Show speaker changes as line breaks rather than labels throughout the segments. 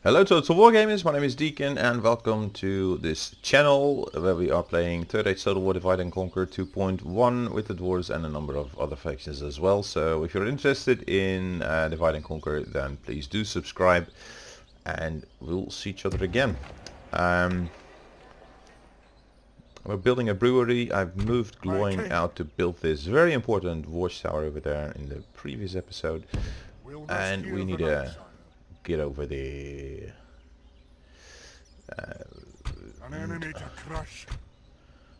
Hello Total Wargamers, my name is Deacon and welcome to this channel where we are playing 3rd Age Total War Divide and Conquer 2.1 with the Dwarves and a number of other factions as well. So if you're interested in Divide and Conquer, then please do subscribe and we'll see each other again. We're building a brewery. I've moved Gloin out to build this very important watchtower over there in the previous episode. And we need to get over there.
An enemy to crush.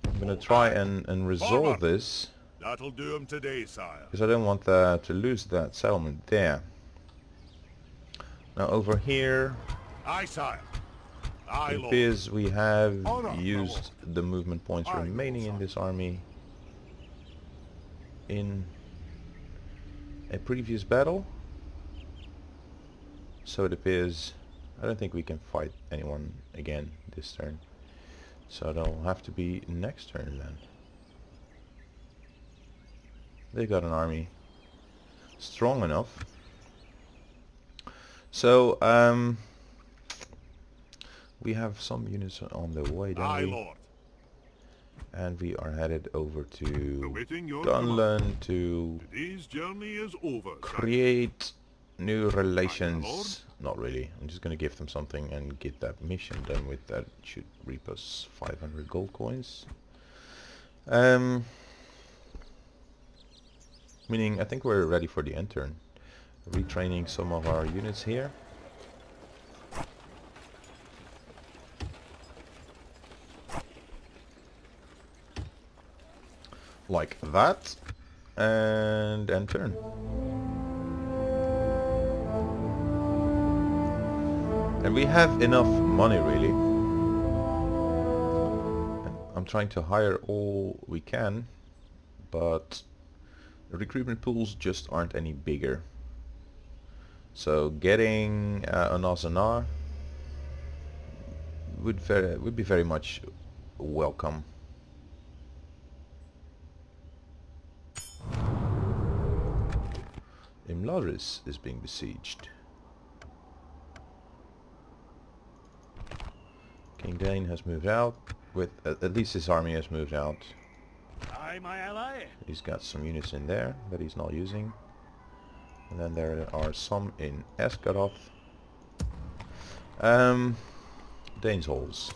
I'm gonna try and resolve this.
That'll do him today, sire.
Because I don't want to lose that settlement there. Now over here,
Aye, sire. Aye,
it
lord.
appears we have used the movement points
Aye,
remaining in
lord.
this army in a previous battle. So it appears, I don't think we can fight anyone again this turn. So it'll have to be next turn then. They got an army strong enough. So we have some units on the way, don't
Aye,
we?
lord.
And we are headed over to
Awaiting your
Dunland to
Today's journey is over, sire.
create new
Lord.
relations. Not really. I'm just gonna give them something and get that mission done with that. Should reap us 500 gold coins. Meaning I think we're ready for the end turn. Retraining some of our units here. Like that. And end turn. And we have enough money really. And I'm trying to hire all we can, but the recruitment pools just aren't any bigger. So getting an Azanar would be very much welcome. Imlaris is being besieged. King Dain has moved out. With at least his army has moved out.
Aye, my ally.
He's got some units in there that he's not using. And then there are some in Esgaroth. Dane's Halls.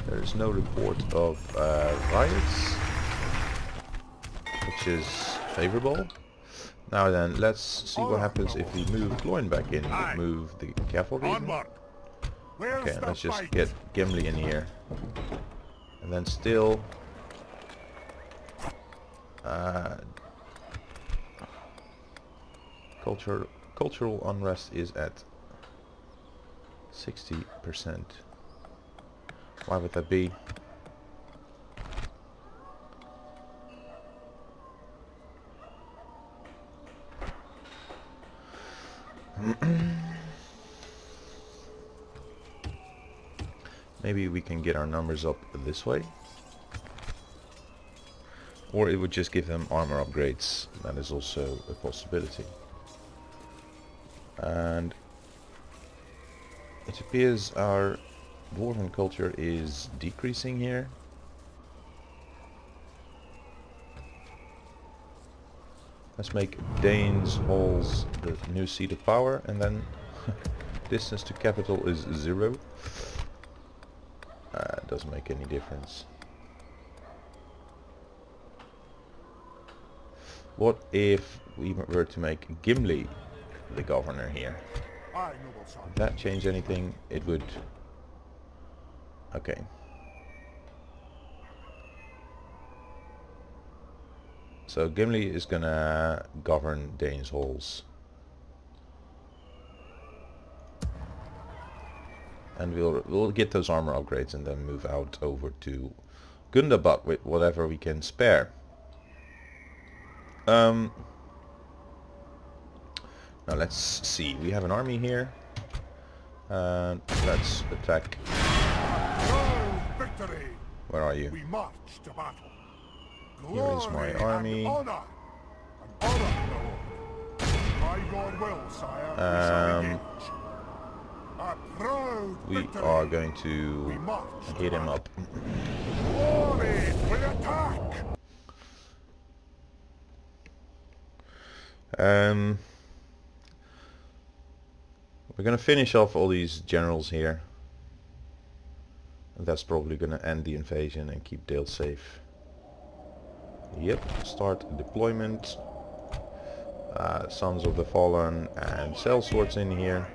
There is no report of riots, which is favorable. Now then, let's see what happens if we move Gloin back in. Move the cavalry.
Onward. Where's
Okay,
the
let's just
fight?
get Gimli in here. And then still cultural unrest is at 60%. Why would that be? Maybe we can get our numbers up this way. Or it would just give them armor upgrades. That is also a possibility. And it appears our dwarven culture is decreasing here. Let's make Dane's Halls the new seat of power, and then distance to capital is 0. Doesn't make any difference. What if we were to make Gimli the governor here?
Aye, noble son.
Would that change anything? It would. Okay. So Gimli is gonna govern Dane's Halls. And we'll get those armor upgrades and then move out over to Gundabad with whatever we can spare. Now let's see. We have an army here. And let's attack.
No victory.
Where are you?
We march to battle.
Here is my
Glory
army.
And honor. And honor, Lord. By God will, sire, we shall engage.
we are going to hit him up.
Glory will attack!
We're gonna finish off all these generals here. And that's probably gonna end the invasion and keep Dale safe. Yep, start deployment. Sons of the Fallen and sellswords in here.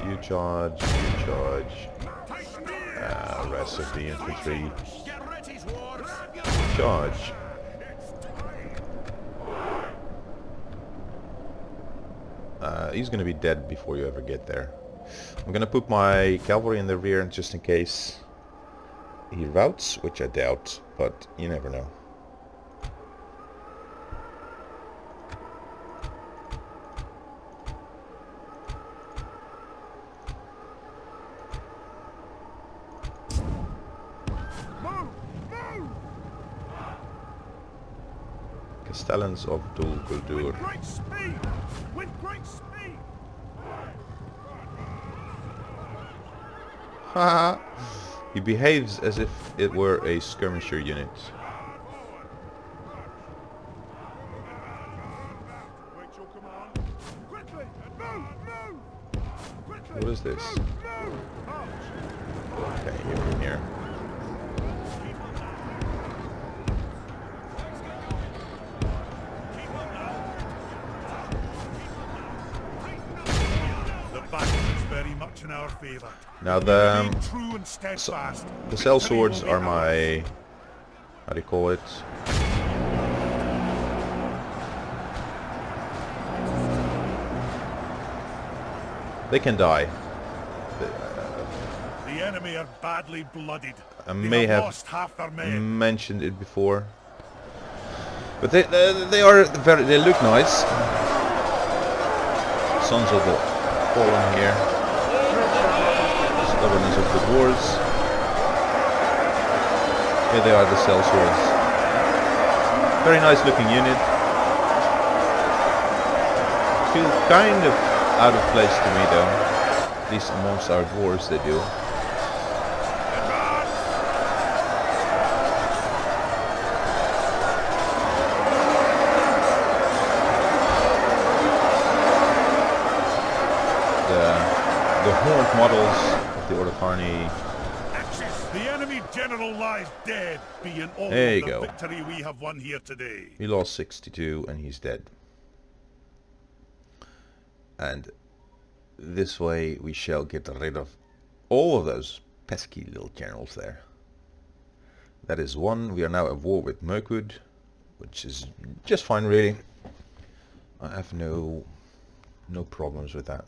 You charge, you charge. Rest of the infantry. Charge. He's gonna be dead before you ever get there. I'm gonna put my cavalry in the rear just in case he routs, which I doubt, but you never know. Castellans of Dul Guldur.
With great speed! With great speed!
Haha! He behaves as if it were a skirmisher unit.
Wait your command. Quickly! Move! Move! Quickly!
What is this?
Move!
Okay, you come here.
Much in our favor.
Now the
True and steadfast.
the sellswords are my, how do you call it? They can die.
The enemy are badly blooded.
I may have
lost half their men.
mentioned it before, but they are very, they look nice. Sons of the Fallen here. Stubbornness of the Dwarves. Here they are, the sellswords. Very nice looking unit. Feel kind of out of place to me though. At least amongst our dwarves they do. The horned models of the Ordocarni.
The enemy general lies dead, being all
There you
the
go.
victory we have won here today.
He lost 62 and he's dead. And this way we shall get rid of all of those pesky little generals there. That is one. We are now at war with Mirkwood, which is just fine really. I have no problems with that.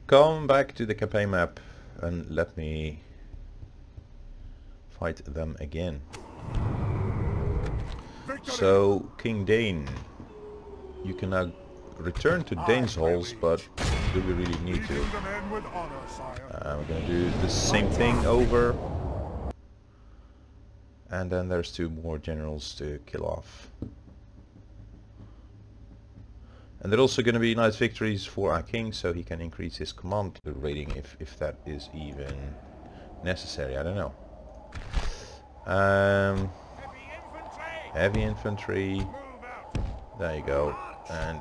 Come back to the campaign map and let me fight them again.
Victory!
So, King Dain, you can now return to Dane's halls, but do we really need to?
Leading the men with honor, sire.
We're gonna do the same thing over. And then there's 2 more generals to kill off. And there are also going to be nice victories for our king, so he can increase his command rating if that is even necessary. I don't know. Heavy infantry. There you go. And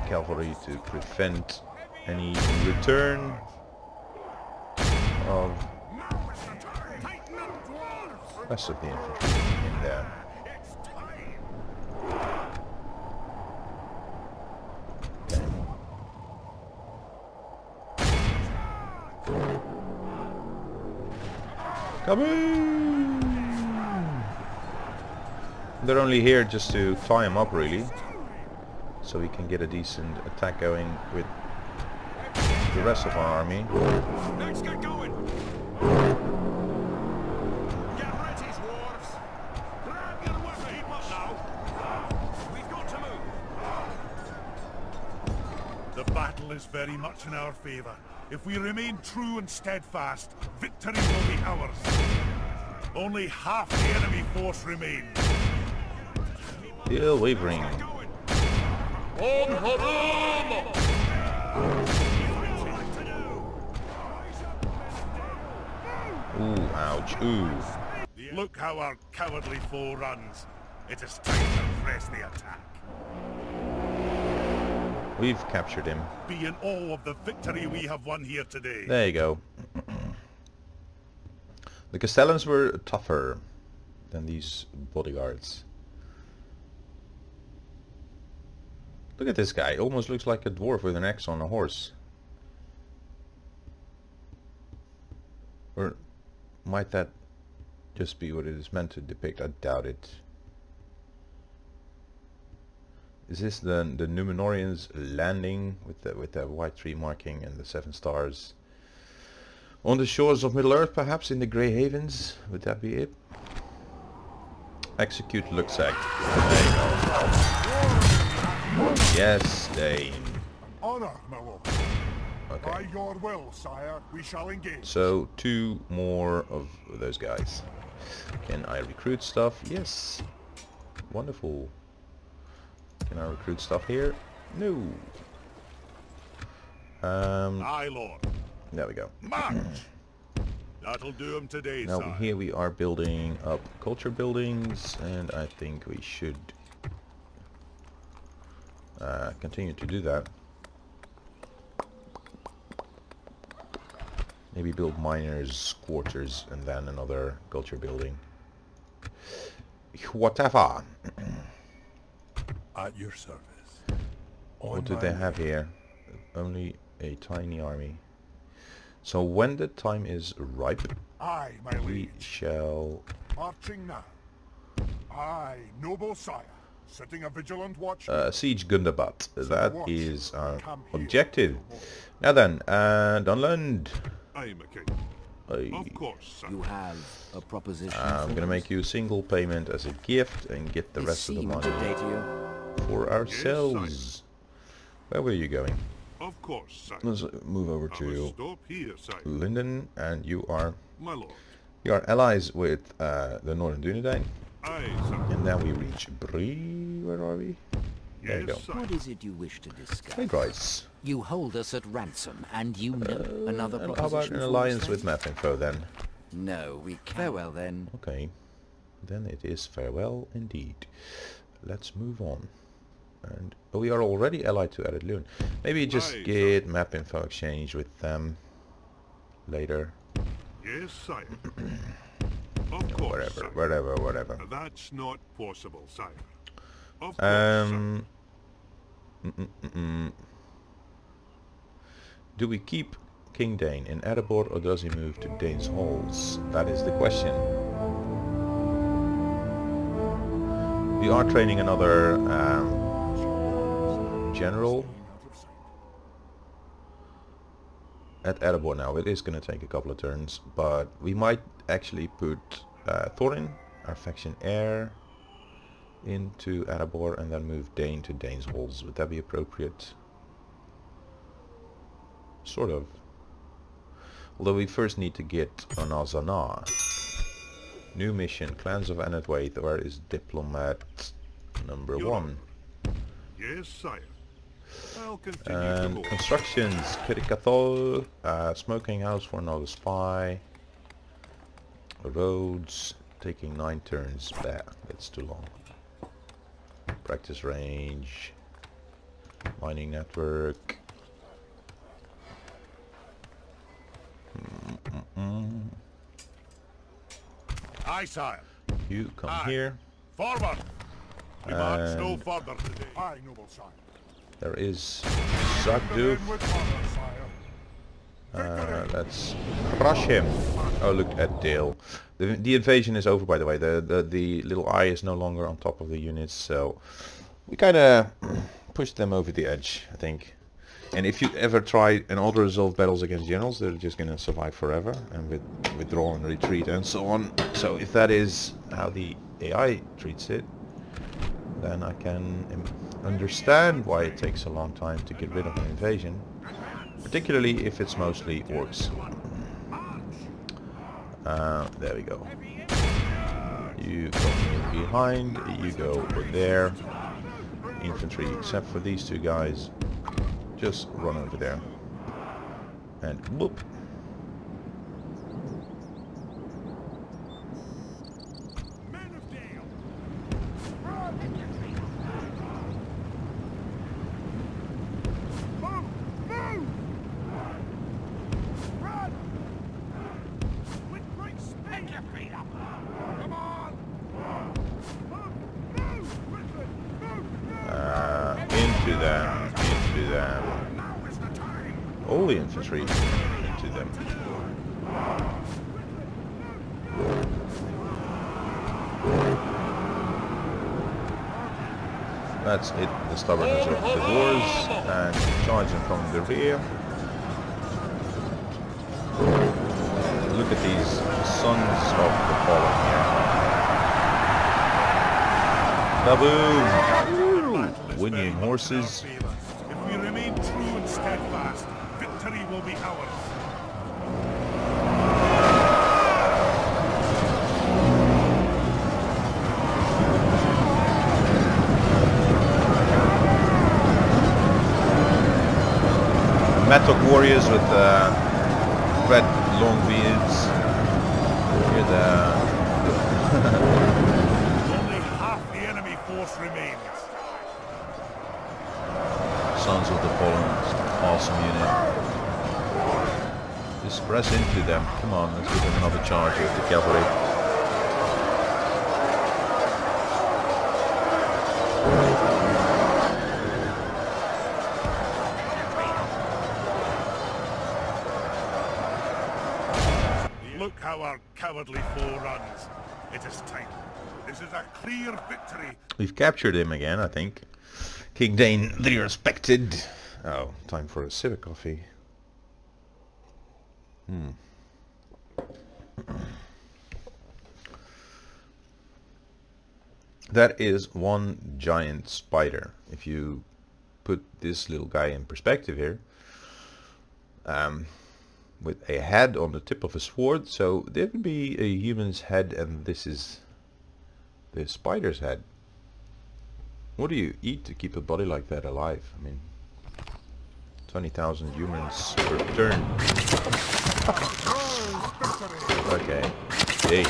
cavalry to prevent any return of rest of the infantry in there. Kaboom! They're only here just to tie him up really, so we can get a decent attack going with the rest of our army.
Let's get going! Get ready, dwarves! Grab your weapon! Keep up now! We've got to move!
The battle is very much in our favor. If we remain true and steadfast, victory will be ours. Only half the enemy force remains.
Still wavering. Ooh, ouch, ooh.
Look how our cowardly foe runs. It is time to press the attack.
We've captured him.
Be in awe of the victory we have won here today.
There you go. The Castellans were tougher than these bodyguards. Look at this guy. Almost looks like a dwarf with an axe on a horse. Or might that just be what it is meant to depict? I doubt it. Is this the Numenorians landing with the white tree marking and the 7 stars on the shores of Middle Earth, perhaps in the Grey Havens? Would that be it? Execute Luxac. There you go. Yes, Dain.
Honor, my lord.
Okay.
By your will, sire, we shall engage.
So 2 more of those guys. Can I recruit stuff? Yes. Wonderful. Can I recruit stuff here? No.
Aye, lord.
There we go.
March! That'll do him today,
Now
sire.
here we are building up culture buildings, and I think we should continue to do that. Maybe build miners' quarters and then another culture building. Whatever.
At your service.
What do they have here? Only a tiny army. So when the time is ripe,
Aye, my
we
liege.
shall
Marching now. Aye, noble sire. Setting a vigilant watch.
siege Gundabad. That is our objective. Now then, Dunland.
Aye, my king.
Aye.
Of course, sire.
You have a proposition.
I'm gonna make you a single payment as a gift and get the rest of the money for ourselves. Where were you going?
Of course, sire.
Let's move over
I
to
will stop here, sire.
Linden, and you are
My lord.
allies with the Northern Dunedain.
Aye, sire.
And then we reach Bree. Where are we? There you go.
Yes, sire.
What is it you wish to discuss?
Hey guys.
You hold us at ransom, and you know another
And
proposition.
how about an
for
alliance
us,
with
then?
MapInfo then?
No, we can't. Farewell then.
Okay. Then it is farewell indeed. Let's move on. And we are already allied to Eredlune. Maybe just
Aye,
get MapInfo exchange with them later.
Yes, sire. Of course, sire.
Whatever.
That's not possible, sire. Of course, sire.
Do we keep King Dain in Erebor, or does he move to Dain's halls? That is the question. We are training another general at Erebor now. It is going to take a couple of turns, but we might actually put Thorin, our faction heir, into Erebor and then move Dain to Dain's halls. Would that be appropriate? Sort of. Although we first need to get Anazana. New mission, Clans of Anadwaith. Where is Diplomat number
Your
1?
Yes, sire. I'll continue
And
to go.
constructions, Kirikathol, smoking house for another spy. Roads, taking 9 turns. Bah, that's too long. Practice range, mining network.
Aye, sire.
You come
Aye.
here.
Forward. We march no
And
further today. Aye, noble sire.
there is
Then
Zagduf.
with honor, sire.
Let's crush him. Oh, look at Dale. The invasion is over, by the way. The little eye is no longer on top of the units, so we kind of pushed them over the edge, I think. And if you ever try an auto-resolve battles against generals, they're just going to survive forever and withdraw and retreat and so on. So if that is how the AI treats it, then I can understand why it takes a long time to get rid of an invasion. Particularly if it's mostly orcs. There we go. You go behind, you go over there. Infantry, except for these two guys, just run over there. And whoop.
Men of Dale. Move! Move! Run! With great speed! Get your feet up! Come on! Move! Move! Quickly! Move! Move!
Into them, into them.
Now is the time!
All the infantry into them. That's it, the stubbornness of the Dwarves, and charging from the rear. Look at these sons of the fallen here. Baboom! Whinnying horses.
If we remain true and steadfast, victory will be ours.
Mattock warriors with red long beards. Here
Only half the enemy force remains.
Sons of the Fallen, awesome unit. Just press into them. Come on, let's give them another charge with the cavalry.
Look how our cowardly foe runs. It is time. This is a clear victory.
We've captured him again, I think. King Dain the Respected. Oh, time for a sip of coffee. That is one giant spider. If you put this little guy in perspective here, with a head on the tip of a sword, so there would be a human's head, and this is the spider's head. What do you eat to keep a body like that alive? I mean, 20,000 humans per turn. Okay. Hey.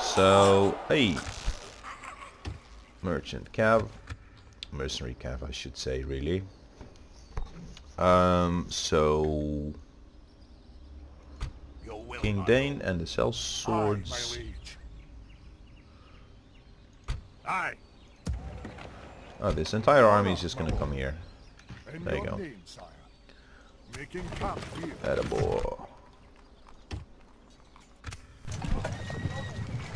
So, hey. Merchant cav. Mercenary cav, I should say, really. So King Dain and the Cell Swords.
Aye.
Oh, this entire army is just gonna come here. There you go.
Making camp here.
Erebor.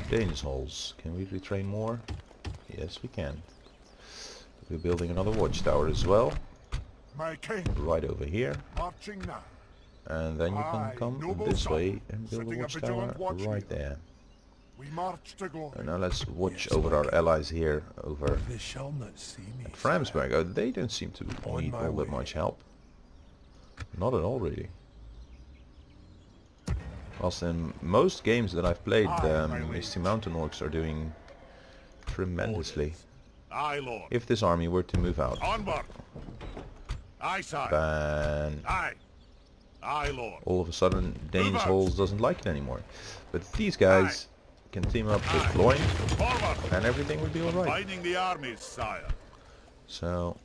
Dain's holes. Can we retrain more? Yes, we can. We're building another watchtower as well.
My king.
Right over here.
Marching now.
And then you can come this way and build a watchtower right there.
We march to glory.
And now let's watch over our allies here over
They shall not see me.
at Framsburg. Oh, they don't seem to need all that much help. Not at all, really. Whilst in most games that I've played, Misty Mountain Orcs are doing tremendously.
Aye, Lord.
If this army were to move out,
Onward. Aye, sire.
then
Aye. Aye, Lord.
all of a sudden Dane's Holes doesn't like it anymore. But these guys can team up with Loin
Forward.
and everything would be alright.
Binding the armies, sire.
So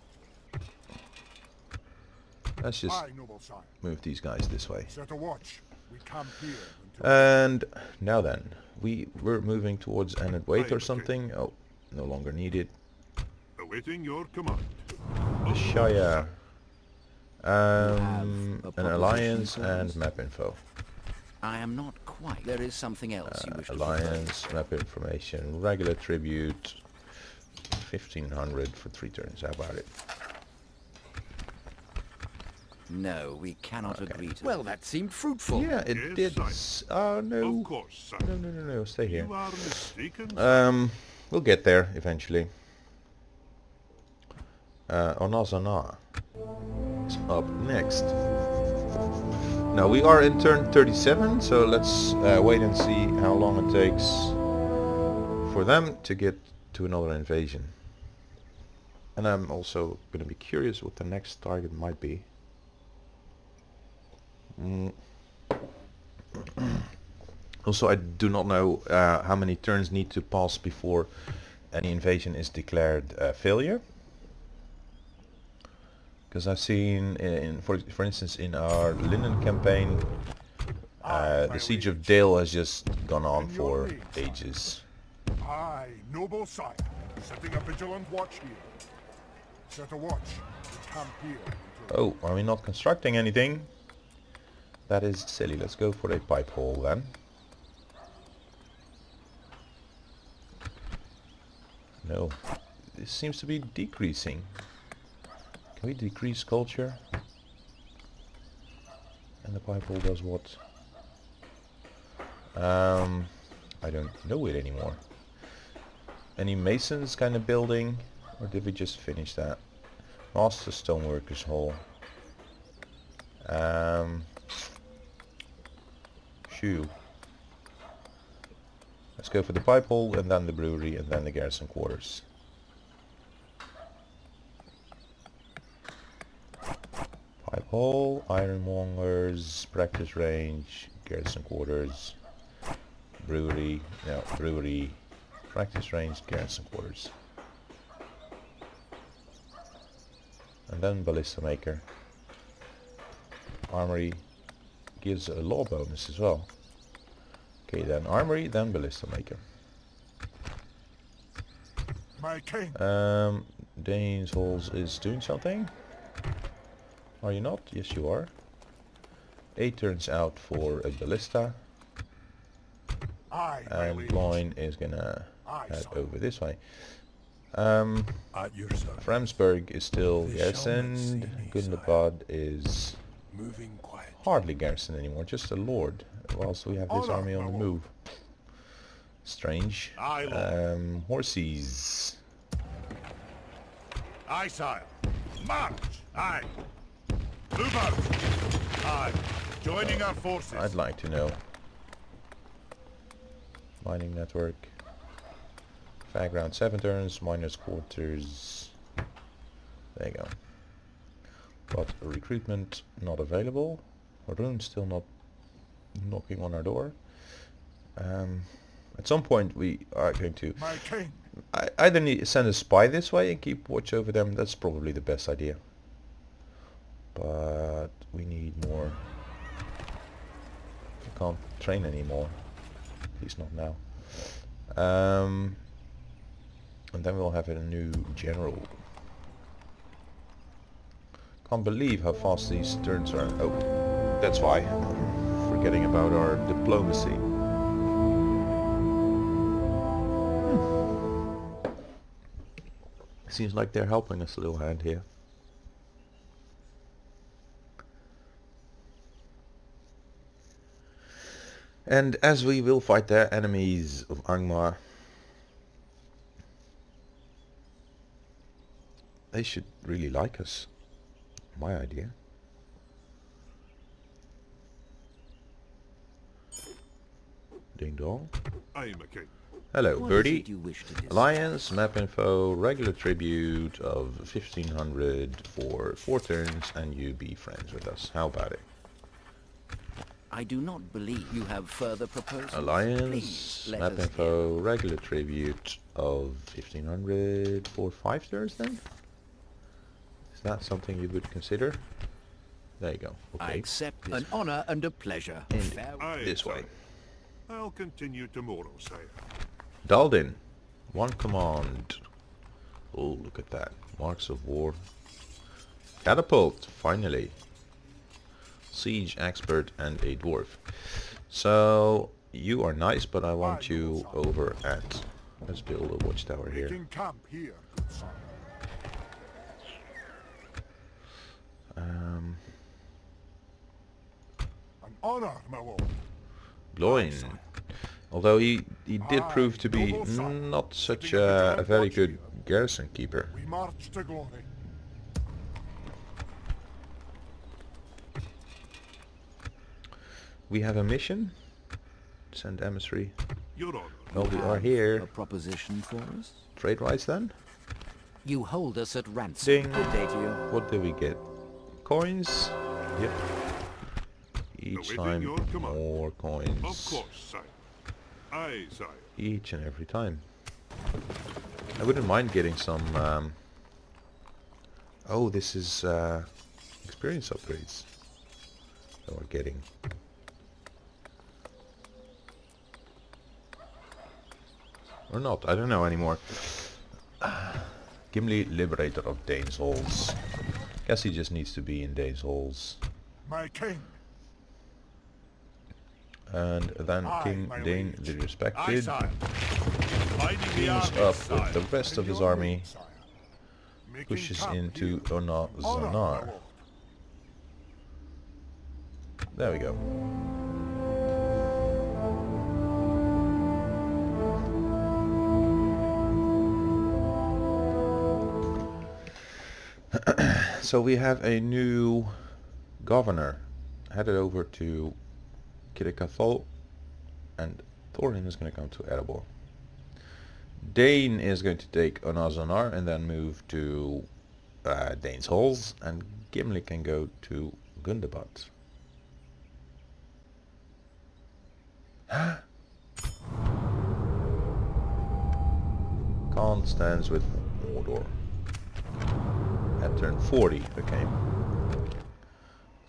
let's just
Aye, noble sire.
move these guys this way.
Set a watch. We camp here until
And now then, we were moving towards Anadwaith or something. Oh, no longer needed.
awaiting your command.
The Shire.
have
An
a proposition
alliance
for
and
us?
map info.
I am not quite. There is something else you wish to
Alliance, map information, regular tribute, 1500 for 3 turns. How about it?
No, we cannot agree to.
Well, that seemed fruitful.
Yeah, it
Yes,
did.
sire.
Oh no.
Of course, sir.
No, stay here.
You are mistaken.
We'll get there eventually. Onazana is up next. Now we are in turn 37, so let's wait and see how long it takes for them to get to another invasion. And I'm also going to be curious what the next target might be. Also, I do not know how many turns need to pass before any invasion is declared failure. Because I've seen, for instance, in our Linen campaign, the siege of Dale has just gone on for ages.
Aye, noble sire, setting a vigilant watch here. Set a watch to camp here.
Oh, are we not constructing anything? That is silly. Let's go for a pipe hole then. No, this seems to be decreasing. Can we decrease culture? And the pipe hole does what? I don't know it anymore. Any masons kind of building? Or did we just finish that? Master Stoneworkers Hall. Shoo. Let's go for the pipe hole and then the brewery and then the garrison quarters. Pipe hole, ironmongers, practice range, garrison quarters, brewery, no, brewery, practice range, garrison quarters. And then ballista maker. Armory gives a law bonus as well. Okay, then armory, then ballista maker.
My king.
Dain's halls is doing something. Are you not? Yes, you are. 8 turns out for a ballista.
Aye,
And Loin is gonna head over this way.
At your service.
Framsburg is still
They shall not
garrisoned.
see me,
Gundabad is
Moving quiet.
hardly garrisoned anymore, just a lord. Whilst we have this
Honor,
army on the
my
move. Strange.
Aye, lord.
Horses.
Aye, sire. March. Aye. Move out. Aye. Joining our forces.
I'd like to know. Mining network. Fairground 7 turns, miners quarters. There you go. But recruitment not available. Rune still not knocking on our door. At some point we are going to
My king.
either need send a spy this way and keep watch over them. That's probably the best idea. But we need more. I can't train anymore. At least not now. And then we'll have a new general. Can't believe how fast these turns are. Oh, that's why. Forgetting about our diplomacy. Seems like they're helping us a little hand here. And as we will fight their enemies of Angmar, they should really like us. My idea. Ding dong.
I am a king.
Hello,
What is
birdie.
it you wish to discuss?
Alliance, map info, regular tribute of 1500 for 4 turns, and you be friends with us. How about it?
I do not believe you have further proposals.
Alliance,
Please, let
map
us
info, regular tribute of 1500 for 5 turns then? Is that something you would consider? There you go.
I
Okay.
accept this. An honor and a pleasure.
In
Aye,
this
sire.
way.
I'll continue tomorrow, sire.
Daldin, 1 command. Oh, look at that. Marks of war. Catapult, finally. Siege expert and a dwarf. So, you are nice, but I want you over at... Let's build a watchtower here.
Making camp here, good sire. An honor, my lord.
Gloin. Although he did prove to be not such a very good garrison keeper.
We march to glory.
we have a mission. Send emissary.
Your Honor.
Well, we are
A
here.
proposition for us?
Trade rights then.
You hold us at ransom.
Ding.
Good day to you.
What do we get? Coins. Yep. Each
Awaiting
time
your command.
more coins.
Of course, sire. Aye, sire.
Each and every time. I wouldn't mind getting some... Oh, this is experience upgrades that we're getting. Or not, I don't know anymore. Gimli, Liberator of Dain's Halls. Guess he just needs to be in Dain's Halls.
My king.
And then
Aye,
King
my
Dain,
liege.
the
Aye,
respected,
sire. Leading the
teams
army,
up
sire.
with the rest of his
Your
army,
will, sire. Making
pushes
camp
into
here. Honor, my
Zanar.
lord.
There we go. So we have a new governor headed over to Kirikathol, and Thorin is going to come to Erebor. Dain is going to take Onazanar and then move to Dain's Halls, and Gimli can go to Gundabad. Khan stands with Mordor. At turn 40, okay.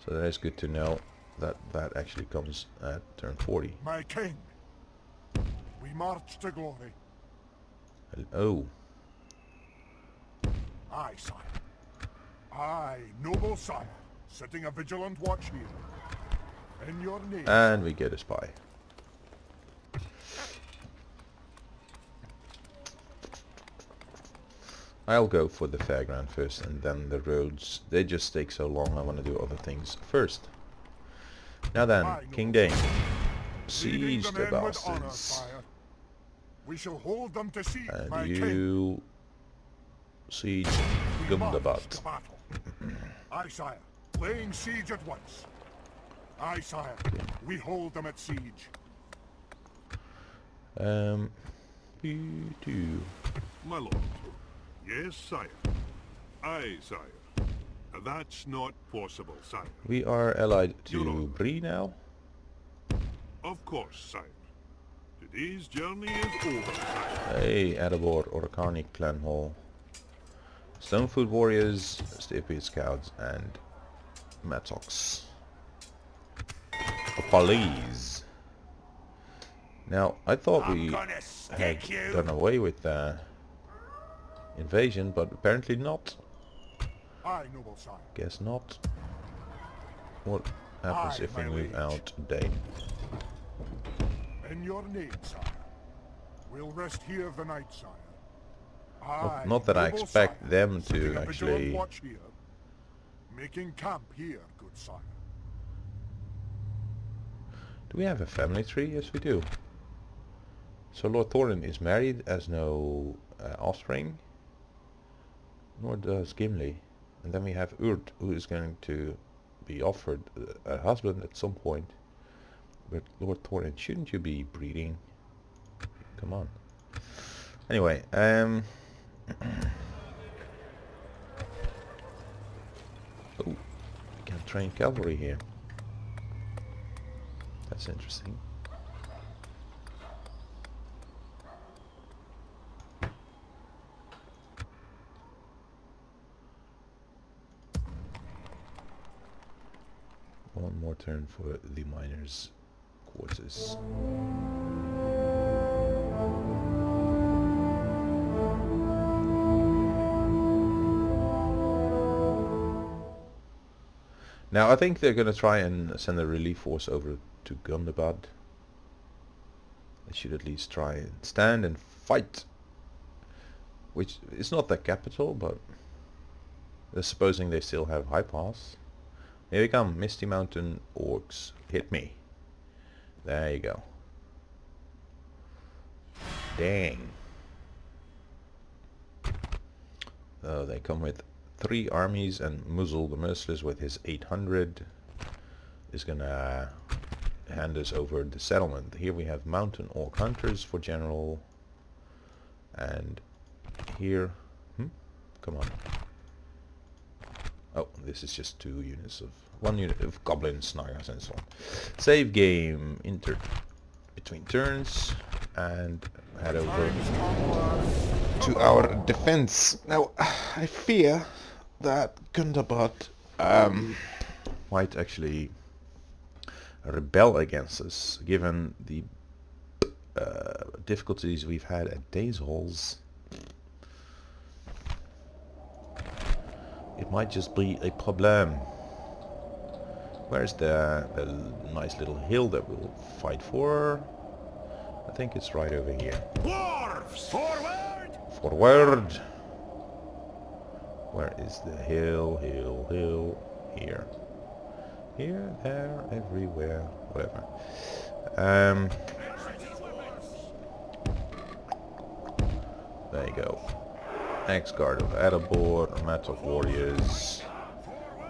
So that is good to know that that actually comes at turn 40.
My king. We march to glory.
Oh,
Aye, sire. Aye, noble sire. Setting a vigilant watch here. In your name.
and we get a spy. I'll go for the fairground first, and then the roads. They just take so long, I want to do other things first. Now then, King Dain.
Leading
Siege
the
the
men with honor,
bastards.
sire. We shall hold them to siege, my
And
king.
you siege
We march
Gundabad.
to battle. Aye, sire. Laying siege at once. Aye, sire. We hold them at siege.
You do.
My lord. Yes, sire. Aye, sire. That's not possible, sire.
We are allied
Your
to
Honor.
Bree now.
Of course, sire. Today's journey is over, sire.
Hey, Erebor, Orkani Clan Hall. Stonefoot Warriors, Steepy Scouts, and Mattox. Police. Now, I thought we had done away with the invasion, but apparently not.
Aye, noble sire.
Guess not. What happens
Aye,
if we
my
move
liege.
out Dain?
In your name, sire. We'll rest here the night, sire.
Not that I
noble
expect
sire.
them to
Setting a vigilant
actually...
watch here. Making camp here, good sire.
Do we have a family tree? Yes, we do. So Lord Thorin is married, has no offspring. Nor does Gimli. And then we have Urd, who is going to be offered a husband at some point. But Lord Thorin, shouldn't you be breeding? Come on. Anyway, oh, we can train cavalry here. That's interesting. One more turn for the miners' quarters. Now I think they're going to try and send a relief force over to Gundabad. They should at least try and stand and fight. Which is not the capital, but supposing they still have high pass. Here we come, Misty Mountain Orcs. Hit me. There you go. Dang. Oh, they come with 3 armies, and Muzzle the Merciless with his 800 is gonna hand us over the settlement. Here we have mountain orc hunters for general, and here, come on. Oh, this is just 2 units of 1 unit of goblins, nagas, and so on. Save game, between turns, and head over to our defense. Now, I fear that Gundabad might actually rebel against us, given the difficulties we've had at Dain's halls. It might just be a problem. Where's the nice little hill that we'll fight for? I think it's right over here.
Dwarves! Forward!
Forward! Where is the hill? Hill, hill. Here. Here, there, everywhere, whatever. There you go. Ex-Guard of Erebor, Mattock Warriors.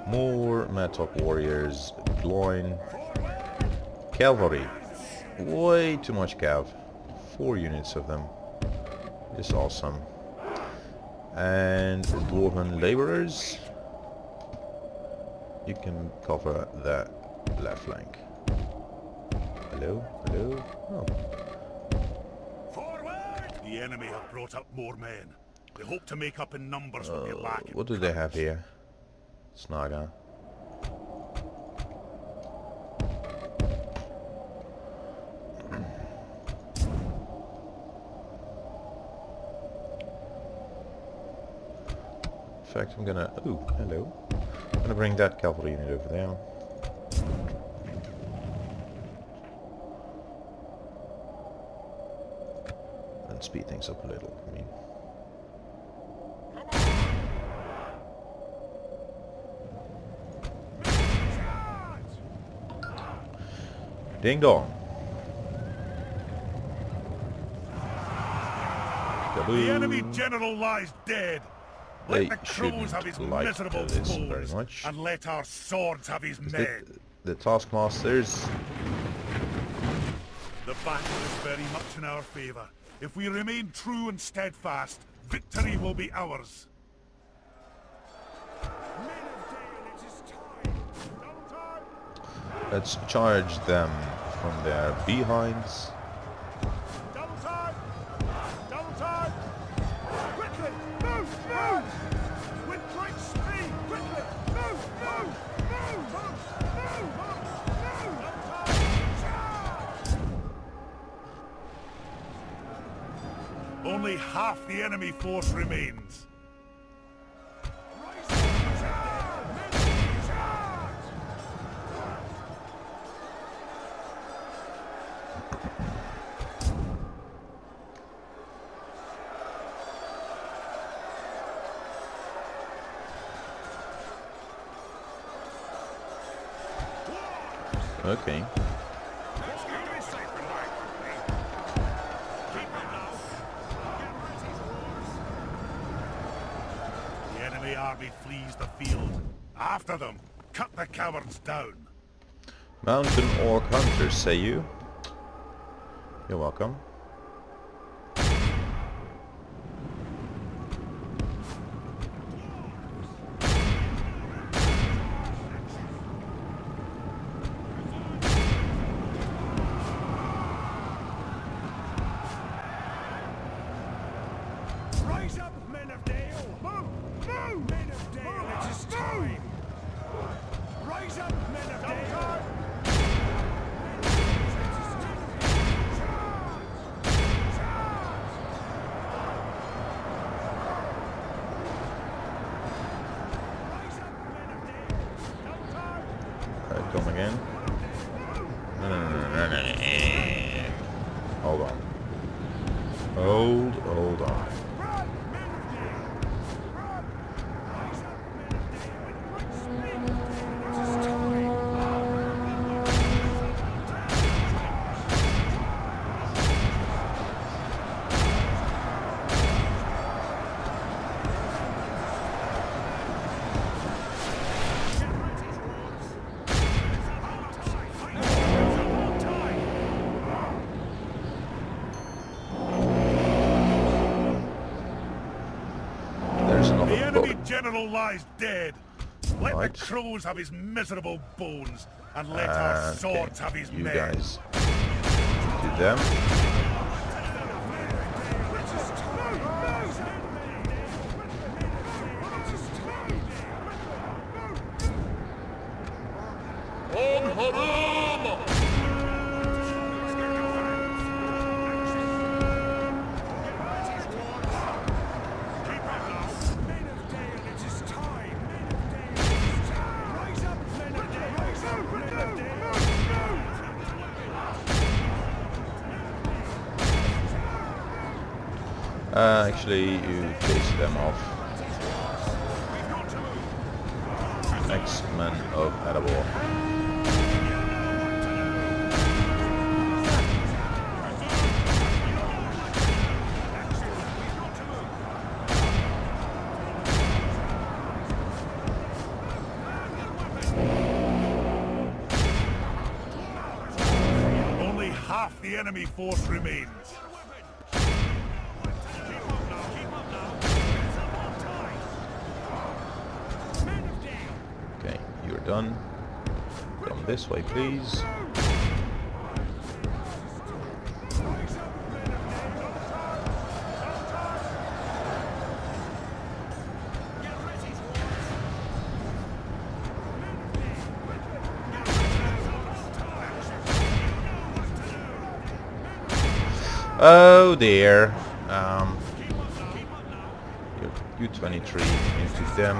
More Mattock Warriors. Loin. Cavalry. Way too much cav. 4 units of them. It's awesome. And Dwarven Laborers. You can cover the left flank. Hello? Hello? Oh.
Forward! The enemy have brought up more men. They hope to make up in numbers what they lack.
What do they have here? Snaga. In fact, I'm gonna... Ooh, hello. I'm gonna bring that cavalry unit over there. And speed things up a little. I mean... Ding dong.
The enemy general lies dead. Let the crows have his miserable foes, and let our swords have his men.
The taskmasters.
The battle is very much in our favour. If we remain true and steadfast, victory will be ours.
Let's charge them from their behinds.
Double time! Double time! Quickly! Move! Move! With great speed! Quickly! Move! Move! Move! Move! Move! Move!
Only half the enemy force remains.
Okay.
The enemy army flees the field. After them, cut the cowards down.
Mountain Orc Hunters, say you? You're welcome.
Rise up, men of Dale! Move! Move! Men of Dale, it is time! Rise up, men of Dale!
Alright, come again. No. Hold on. Hold on.
general lies dead. Let
Right.
the crows have his miserable bones, and let our swords have his
You
men.
guys do them. Actually, you chase them off. X-Men of Erebor.
Only half the enemy force remains.
Okay, you're done. Come this way, please. Oh dear. U-23 into them.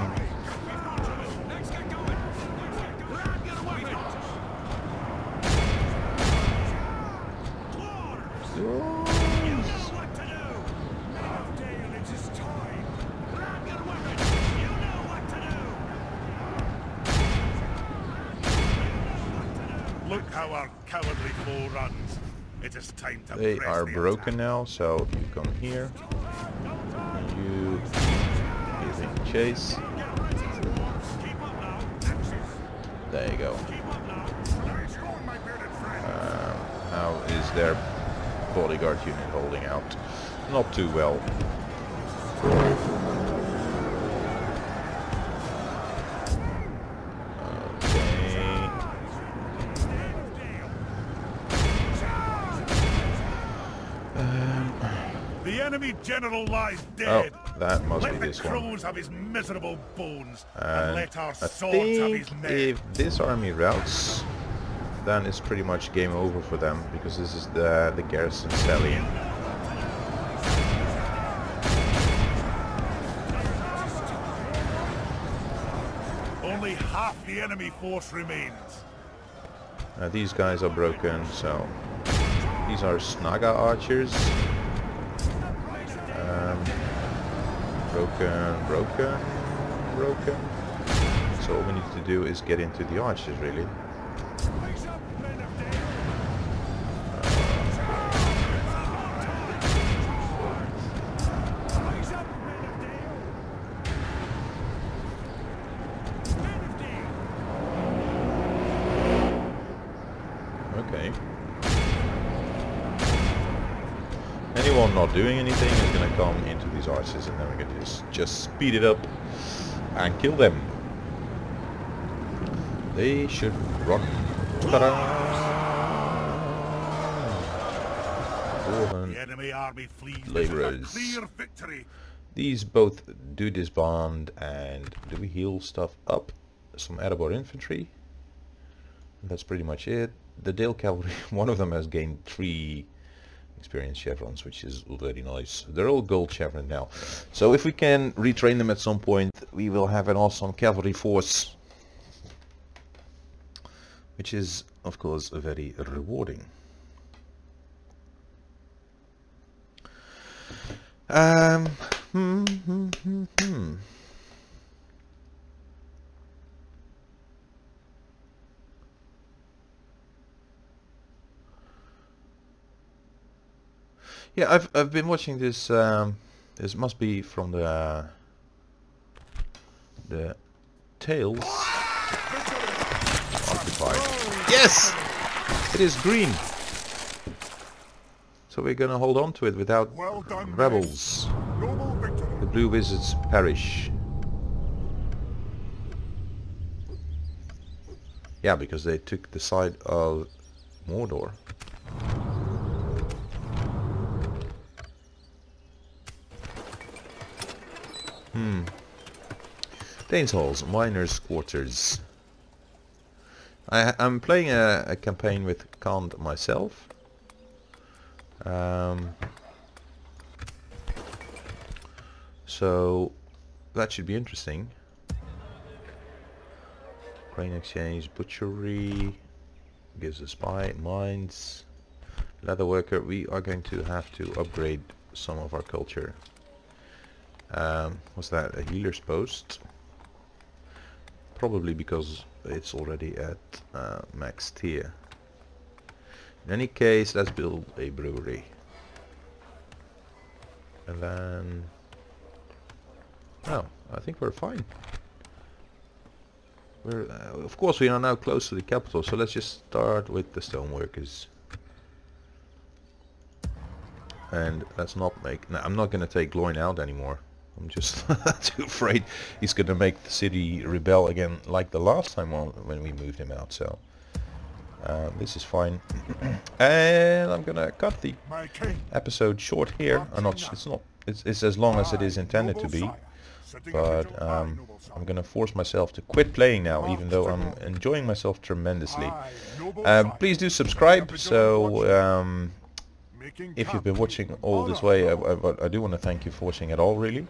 Look how our cowardly foe runs. It is time to
They
press
are
the
broken
attack.
now, so you come here. And you giving chase. There you go. How is their bodyguard unit holding out? Not too well. Okay.
The enemy general lies dead.
Oh, that must
Let
be
the
this one.
crows have his miserable bones, and
And
let our
I
swords have his
think
men.
if this army routs, then it's pretty much game over for them, because this is the garrison salient.
Only half the enemy force remains.
These guys are broken, so these are Snaga archers. Broken. So all we need to do is get into the archers, really. Okay. Anyone not doing anything is going to come into these archers, and then we can just speed it up and kill them. They should run.
The enemy army flees.
Laborers.
This is a clear victory.
These both do disband, and do we heal stuff up? Some Erebor infantry. That's pretty much it. The Dale cavalry, one of them has gained 3 experience chevrons, which is very nice. They're all gold chevron now. So if we can retrain them at some point, we will have an awesome cavalry force, which is of course very rewarding. Yeah, I've been watching this. This must be from the Tales Occupied. Yes, it is green. So we're gonna hold on to it without
Well done,
rebels.
Noble victory.
The blue wizards perish. Yeah, because they took the side of Mordor. Dain's Halls, Miners' Quarters. I'm playing a campaign with Kant myself. So that should be interesting. Grain exchange, butchery, gives a spy, mines, leather worker. We are going to have to upgrade some of our culture. What's that? A healer's post? Probably because it's already at max tier. In any case, let's build a brewery. And then... oh, I think we're fine. We're, of course we are now close to the capital, so let's just start with the stoneworkers. And let's not make... no, I'm not going to take Gloin out anymore. I'm just too afraid he's going to make the city rebel again like the last time when we moved him out, so... this is fine. And I'm going to cut the episode short here. It's as long as it is intended to be. But I'm gonna force myself to quit playing now, even though I'm enjoying myself tremendously. Please do subscribe. So if you've been watching all this way, I do want to thank you for watching at all, really.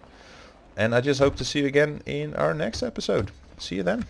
And I just hope to see you again in our next episode. See you then.